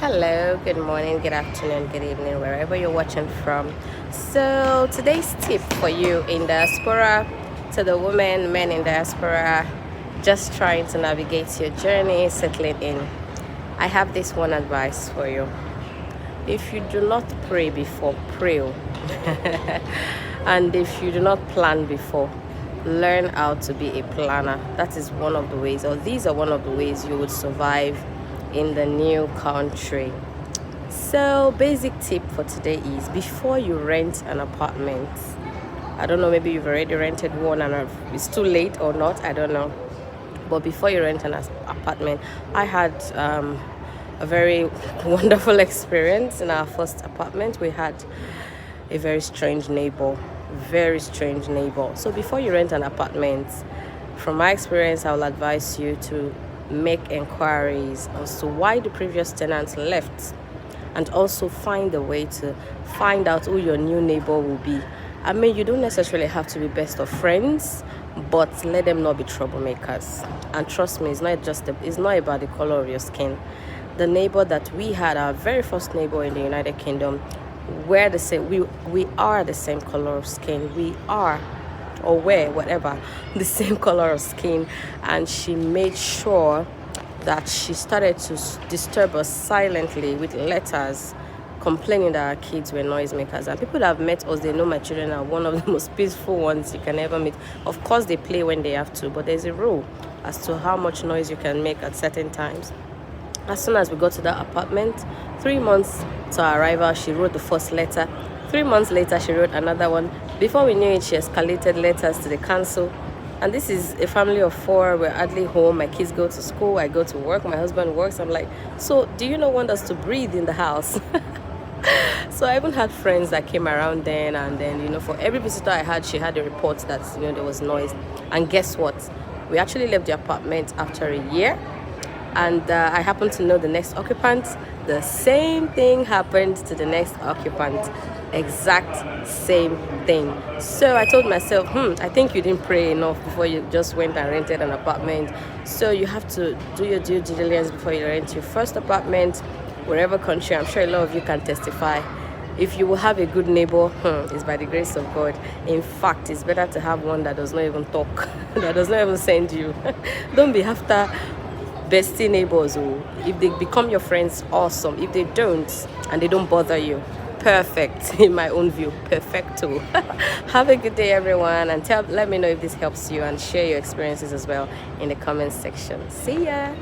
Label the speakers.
Speaker 1: Hello, good morning, good afternoon, good evening, wherever you're watching from. So, today's tip for you in diaspora, to the women, men in diaspora, just trying to navigate your journey, settling in. I have this one advice for you. If you do not pray before, pray. And if you do not plan before, learn how to be a planner. That is one of the ways, or these are one of the ways you would survive in the new country. So, basic tip for today is before you rent an apartment, I don't know, maybe you've already rented one and it's too late or not, I don't know. But before you rent an apartment, I had a very wonderful experience in our first apartment. We had a very strange neighbor. So before you rent an apartment, from my experience, I will advise you to make inquiries as to why the previous tenants left, and also find a way to find out who your new neighbor will be. I mean, you don't necessarily have to be best of friends, but let them not be troublemakers. And trust me, it's not about the color of your skin. The neighbor that we had, our very first neighbor in the United Kingdom, we're the same. We are the same color of skin. We are, or wear, whatever, the same color of skin. And she made sure that she started to disturb us silently with letters, complaining that our kids were noisemakers. And people that have met us, they know my children are one of the most peaceful ones you can ever meet. Of course, they play when they have to, but there's a rule as to how much noise you can make at certain times. As soon as we got to that apartment, 3 months to our arrival, she wrote the first letter. 3 months later, she wrote another one. Before we knew it, she escalated letters to the council. And this is a family of 4. We're hardly home. My kids go to school. I go to work. My husband works. I'm like, so do you not want us to breathe in the house? So I even had friends that came around then, and then, for every visitor I had, she had a report that, there was noise. And guess what? We actually left the apartment after a year. And I happen to know the next occupant. The same thing happened to the next occupant. Exact same thing. So I told myself, I think you didn't pray enough before you just went and rented an apartment. So you have to do your due diligence before you rent your first apartment, wherever country. I'm sure a lot of you can testify. If you will have a good neighbor, it's by the grace of God. In fact, it's better to have one that does not even talk, that does not even send you. Don't be after bestie neighbors. If they become your friends, awesome. If they don't, and they don't bother you, perfect. In my own view, perfecto. Have a good day, everyone, and let me know if this helps you, and share your experiences as well in the comment section. See ya.